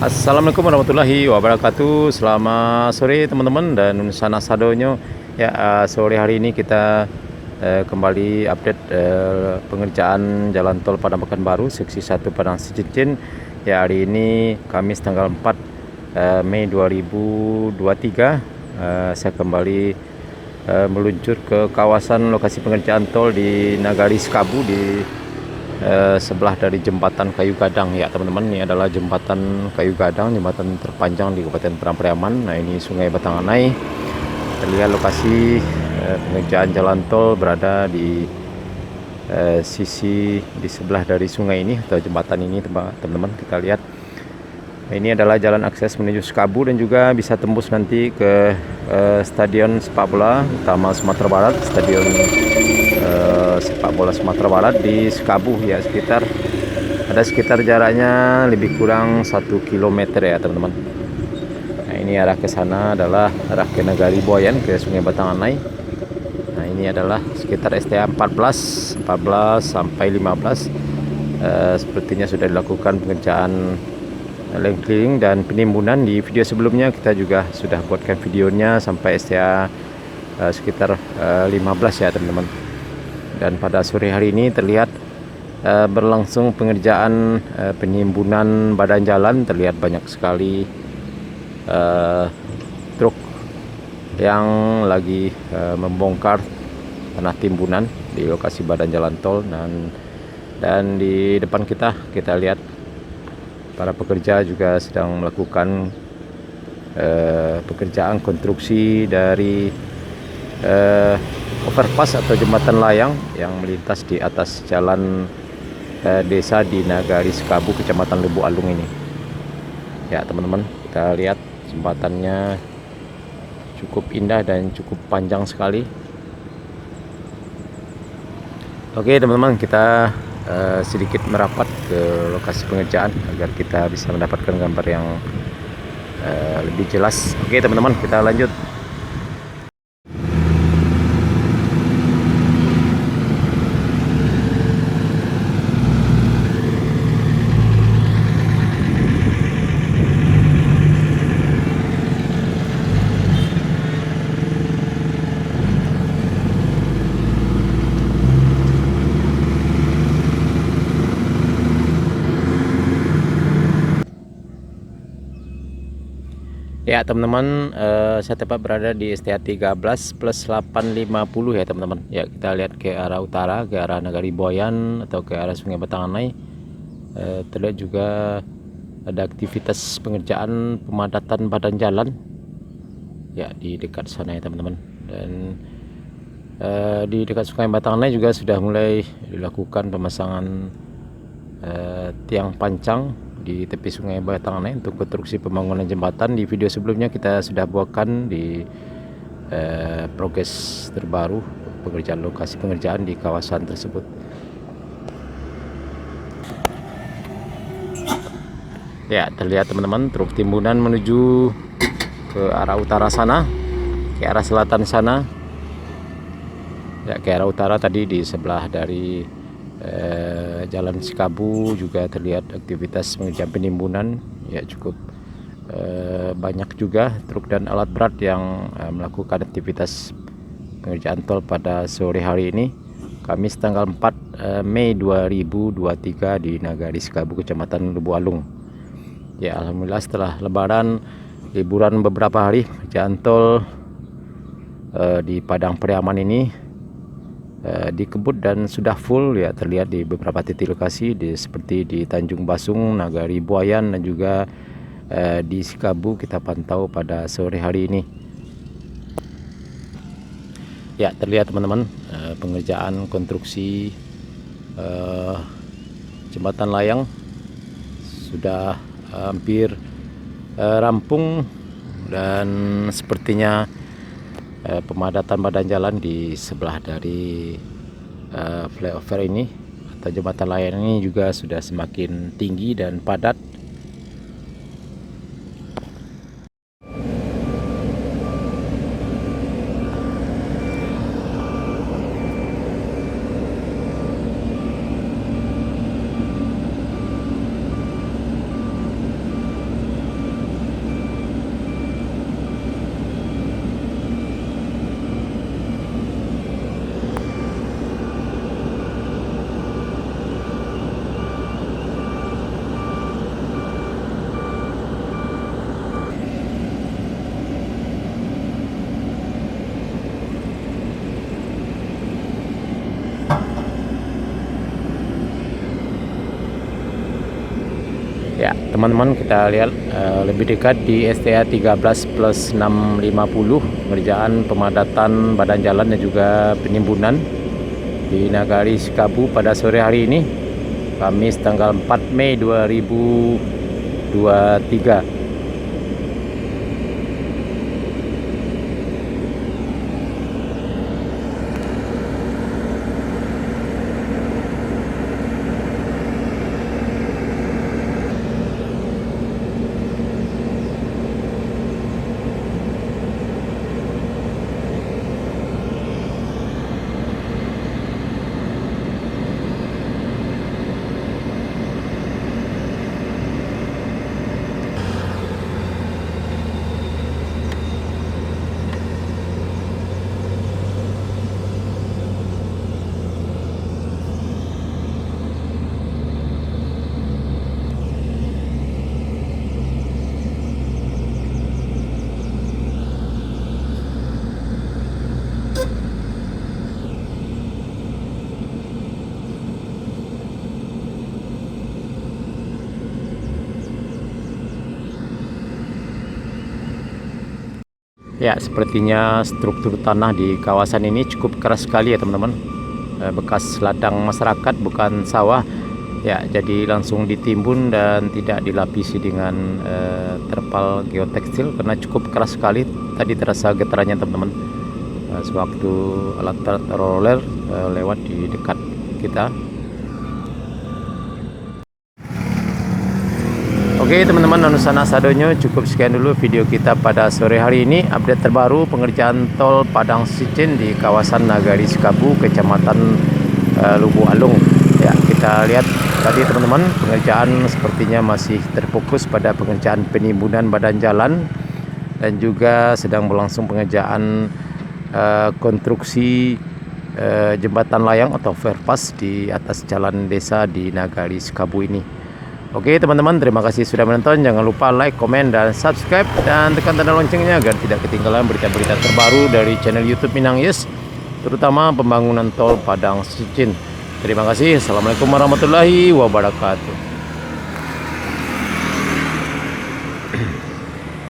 Assalamualaikum warahmatullahi wabarakatuh. Selamat sore teman-teman dan sana sadonyo. Ya, sore hari ini kita kembali update pengerjaan jalan tol Padang Pekanbaru seksi 1 Padang Cincin. Ya, hari ini Kamis tanggal 4 Mei 2023. Saya kembali meluncur ke kawasan lokasi pengerjaan tol di Nagari Sekabu di sebelah dari jembatan Kayu Gadang. Ya teman-teman, ini adalah jembatan Kayu Gadang, jembatan terpanjang di Kabupaten Pariaman. Nah, ini Sungai Batanganai. Terlihat lokasi pengerjaan jalan tol berada di sisi di sebelah dari sungai ini atau jembatan ini teman-teman. Kita lihat, nah, ini adalah jalan akses menuju Sekabu dan juga bisa tembus nanti ke Stadion Sepak Bola Utama Sumatera Barat, Stadion Sepak Bola Sumatera Barat di Sekabu. Ya, sekitar jaraknya lebih kurang 1 km ya teman-teman. Nah, ini arah ke sana adalah arah ke Nagari Buayan, ke Sungai Batanganai. Nah, ini adalah sekitar STA 14 sampai 15. Sepertinya sudah dilakukan pengerjaan lengkling dan penimbunan. Di video sebelumnya kita juga sudah buatkan videonya sampai STA sekitar 15 ya teman-teman. Dan pada sore hari ini terlihat berlangsung pengerjaan penimbunan badan jalan. Terlihat banyak sekali truk yang lagi membongkar tanah timbunan di lokasi badan jalan tol. Dan di depan kita lihat para pekerja juga sedang melakukan pekerjaan konstruksi dari overpass atau jembatan layang yang melintas di atas jalan desa di Nagari Sekabu, Kecamatan Lebu Alung ini. Ya teman-teman, kita lihat jembatannya cukup indah dan cukup panjang sekali. Oke teman-teman, kita sedikit merapat ke lokasi pengerjaan agar kita bisa mendapatkan gambar yang lebih jelas. Oke teman-teman, kita lanjut. Ya teman-teman, saya tepat berada di STA 13 plus 850 ya teman-teman. Ya, kita lihat ke arah utara, ke arah Nagari Buayan atau ke arah Sungai Batanganai. Terlihat juga ada aktivitas pengerjaan pemadatan badan jalan ya di dekat sana ya teman-teman. Dan di dekat Sungai Batanganai juga sudah mulai dilakukan pemasangan tiang pancang di tepi Sungai Batanganai untuk konstruksi pembangunan jembatan. Di video sebelumnya kita sudah buatkan di progres terbaru pengerjaan lokasi pengerjaan di kawasan tersebut. Ya, terlihat teman-teman truk timbunan menuju ke arah utara sana, ke arah selatan sana. Ya, ke arah utara tadi di sebelah dari Jalan Sekabu juga terlihat aktivitas pengerjaan penimbunan. Ya, cukup banyak juga truk dan alat berat yang melakukan aktivitas pengerjaan tol pada sore hari ini, Kamis tanggal 4 Mei 2023 di Nagari Sekabu, Kecamatan Lebu Alung. Ya, alhamdulillah setelah lebaran, liburan beberapa hari, pengerjaan tol di Padang Pariaman ini dikebut dan sudah full ya. Terlihat di beberapa titik lokasi seperti di Tanjung Basung, Nagari Buayan dan juga di Sekabu kita pantau pada sore hari ini. Ya, terlihat teman-teman pengerjaan konstruksi jembatan layang sudah hampir rampung dan sepertinya pemadatan badan jalan di sebelah dari flyover ini atau jembatan layang ini juga sudah semakin tinggi dan padat. Ya, teman-teman, kita lihat lebih dekat di STA 13 plus 650, pengerjaan pemadatan badan jalan dan juga penimbunan di Nagari Sikabu pada sore hari ini, Kamis tanggal 4 Mei 2023. Ya, sepertinya struktur tanah di kawasan ini cukup keras sekali ya teman-teman. Bekas ladang masyarakat, bukan sawah. Ya, jadi langsung ditimbun dan tidak dilapisi dengan terpal geotekstil karena cukup keras sekali. Tadi terasa getarannya teman-teman. Sewaktu alat roller lewat di dekat kita. Oke teman-teman, Nusana Sadonyo, cukup sekian dulu video kita pada sore hari ini. Update terbaru pengerjaan tol Padang Sicin di kawasan Nagari Sikabu, Kecamatan Lubuk Alung. Ya, kita lihat tadi teman-teman, pengerjaan sepertinya masih terfokus pada pengerjaan penimbunan badan jalan dan juga sedang berlangsung pengerjaan konstruksi jembatan layang atau overpass di atas jalan desa di Nagari Sikabu ini. Oke teman-teman, terima kasih sudah menonton. Jangan lupa like, komen, dan subscribe, dan tekan tanda loncengnya agar tidak ketinggalan berita-berita terbaru dari channel YouTube Minang Yes, terutama pembangunan tol Padang Sicin. Terima kasih. Assalamualaikum warahmatullahi wabarakatuh.